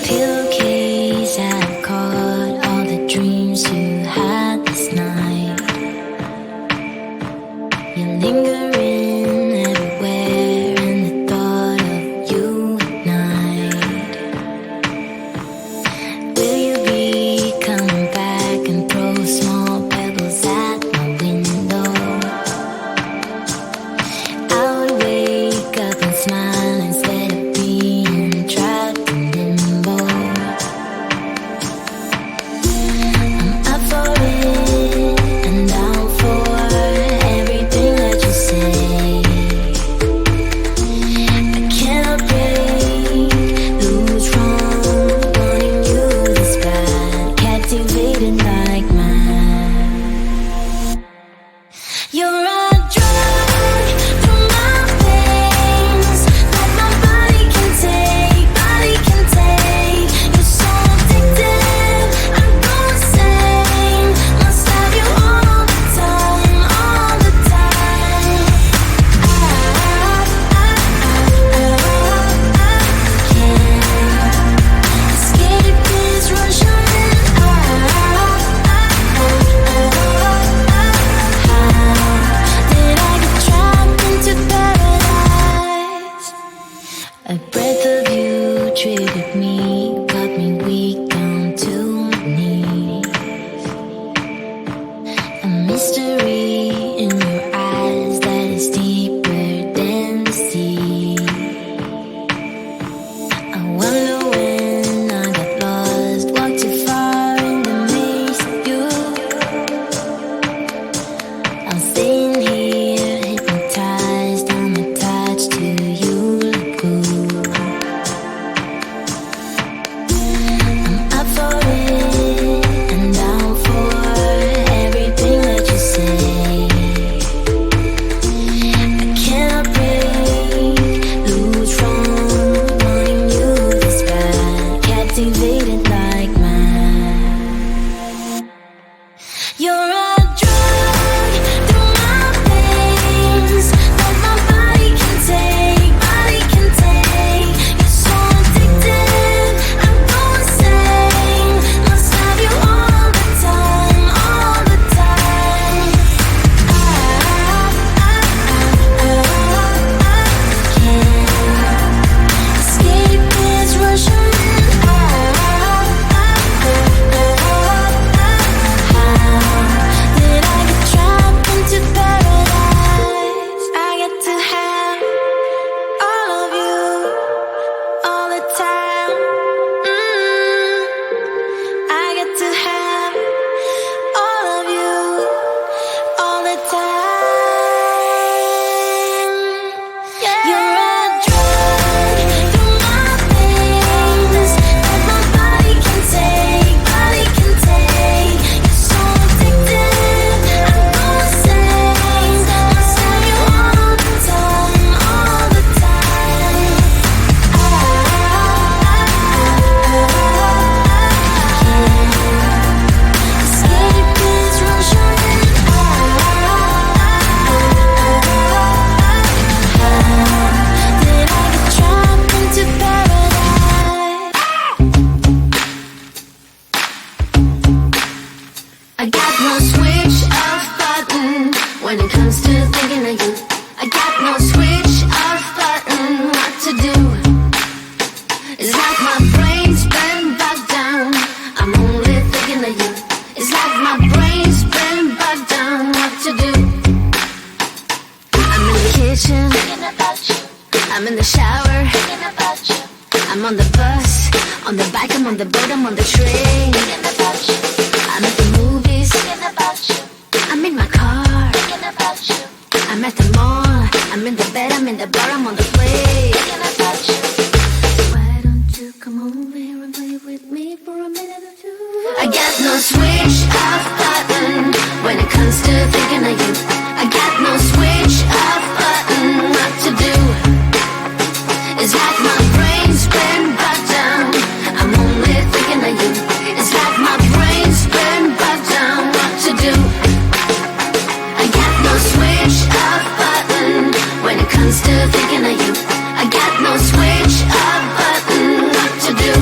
pillowcase I've caught all the dreams you had this night. You're lingering everywhere in the thought of you at night. Will you be coming back and throw small pebbles at my window? I would wake up and smile instead of being trapped in limbo. I'm up for it and down for everything that you say. I cannot break, lose from wanting you this bad, captivated like mad. You're a drug through my veins that my body can take, body can take. You're so addictive, I'm going insane. Must have you all the time, all the time. I can't escape this rush I'm in. Did I get trapped into paradise? A breath of you triggered me, got me weak down to my knees. A mystery in your eyes that is deeper than the sea. I wonder when I got lost, walked too far in the maze of you. I'm staying here, hypnotized, I'm attached to you like glue. I'm up for it and down for everything that you say. I cannot break, lose from wanting you this bad, captivated like mad. You're a drug through my veins that my body can take, body can take. You're so addictive, I'm going insane. Must have you all the time, all the time. I can't escape this rush I'm in. Did I get trapped into paradise? I get to have all of you all the time. I get to have all of you all the time. You're a drug through my veins that my body can take, body can take. You're so addictive, I'm going insane. Must have you all the time, all the time. I can't escape this rush I'm in. Did I get trapped into paradise? I got no switch off button when it comes to thinking of you. I got no switch off button what to do. It's like my brain's been bogged down, I'm only thinking of you. It's like my brain's been bogged down, what to do. I'm in the kitchen, thinking about you. I'm in the shower, thinking about you. I'm on the bus, on the bike, I'm on the boat, I'm on the train, thinking about you. I'm at the movies, thinking about you. I'm in my car, thinking about you. I'm at the mall, I'm in the bed, I'm in the bar, I'm on the way, thinking about you. Why don't you come over here and play with me for a minute or two? I got no switch off button when it comes to thinking of you. I got no switch off button what to do. It's like my brain's been bogged down, I'm only thinking of you. It's like my brain's been bogged down, what to do. I got no switch off button when it comes to thinking of you. I got no switch off button what to do.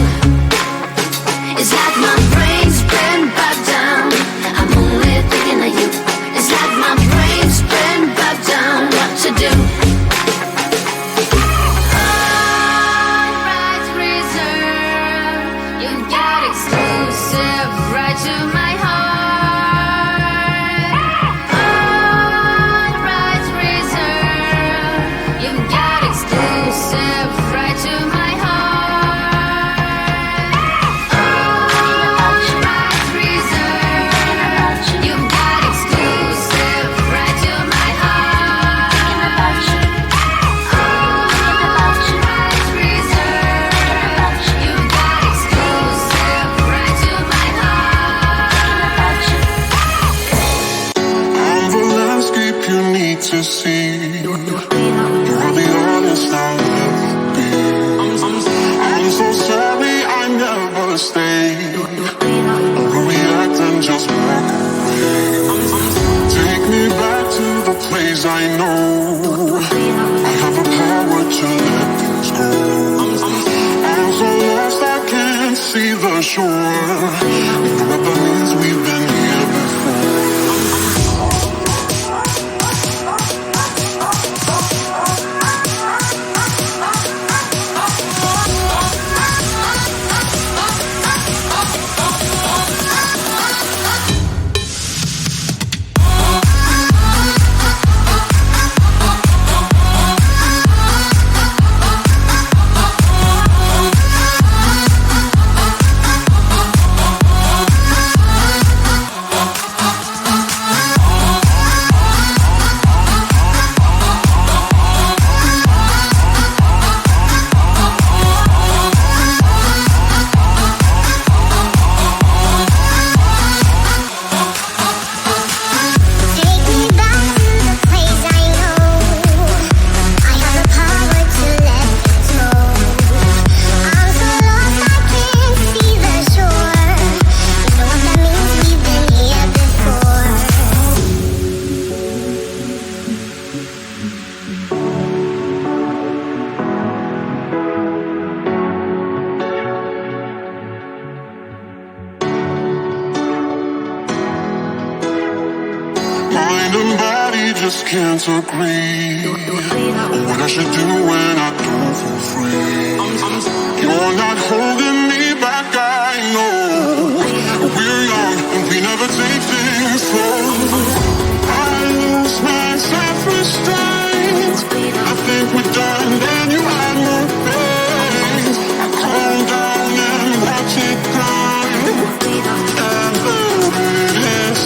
know I have the power to let things go. I'm so lost I can't see the shore. You know what that means? We've been here before. Just can't agree on what I should do when I don't feel free. You're not holding me back, I know. We're young and we never take things slow. I lose my self-restraint. I think we're done, then you had more faith. I calm down and watch it climb, and then it is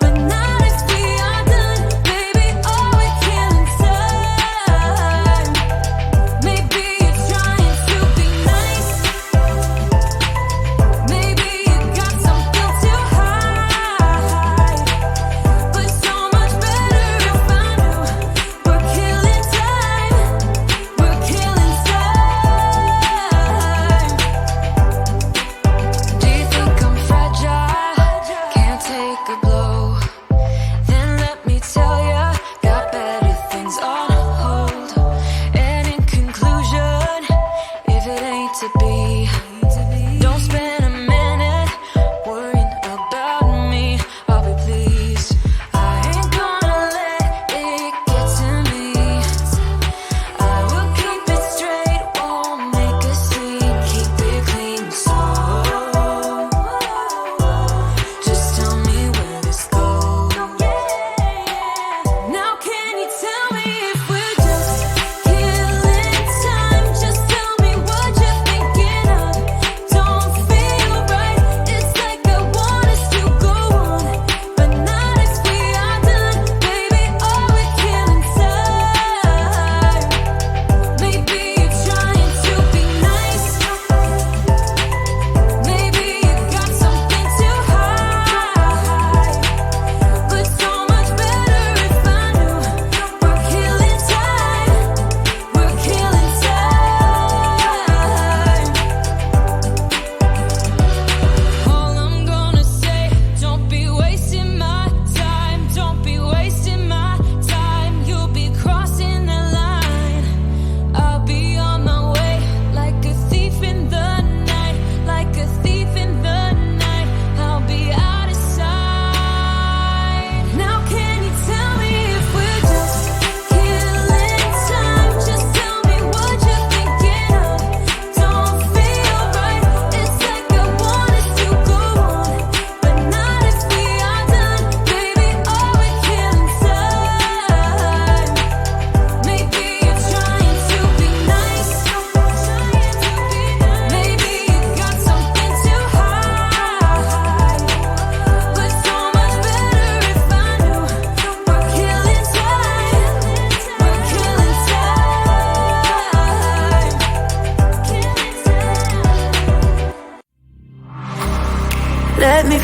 but now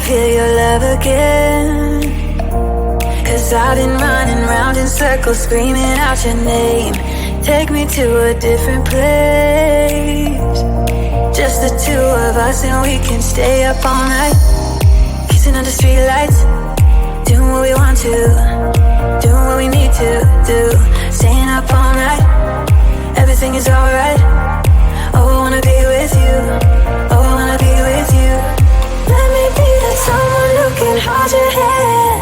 feel your love again. 'Cause I've been running round in circles, screaming out your name. Take me to a different place, just the two of us, and we can stay up all night, kissing under streetlights, doing what we want to, doing what we need to do, staying up all night. Everything is alright. Oh, I wanna be with you. Oh, I wanna be with you. Let me be that someone who can hold your hand.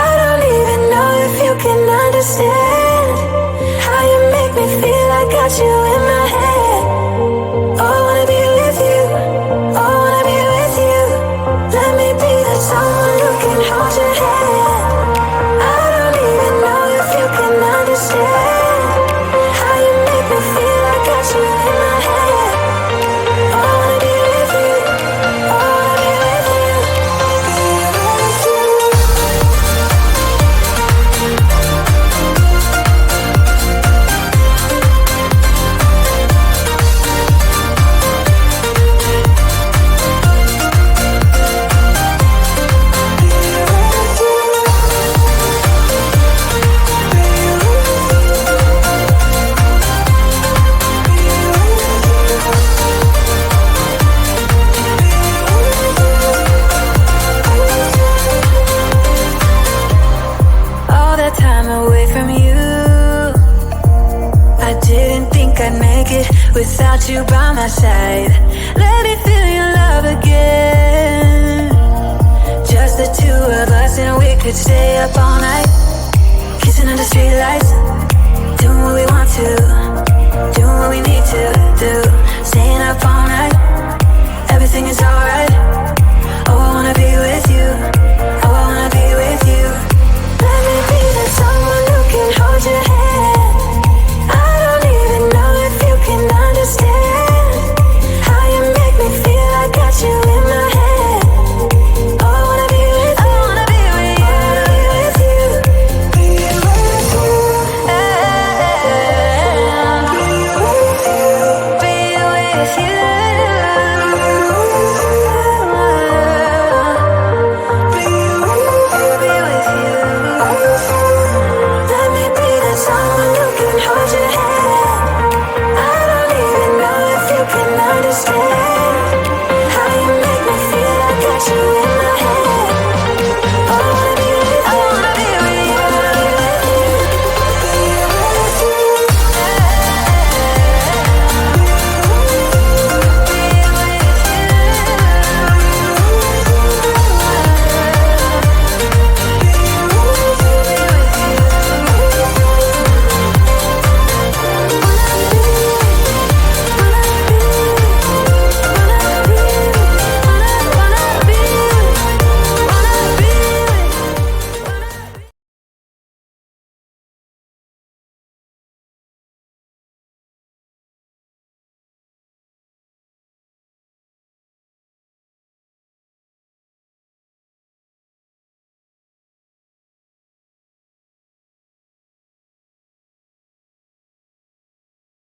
I don't even know if you can understand how you make me feel. I got you in my head. Oh, I wanna be with you. Oh, I wanna be with you. Let me be that someone who can hold your hand. I don't even know if you can understand how you make me feel. I got you in my head. Oh, I wanna be with you. Oh, I wanna be with you. All that time away from you, I didn't think I'd make it without you by my side. Let me feel your love again, just the two of us, and we could stay up all night,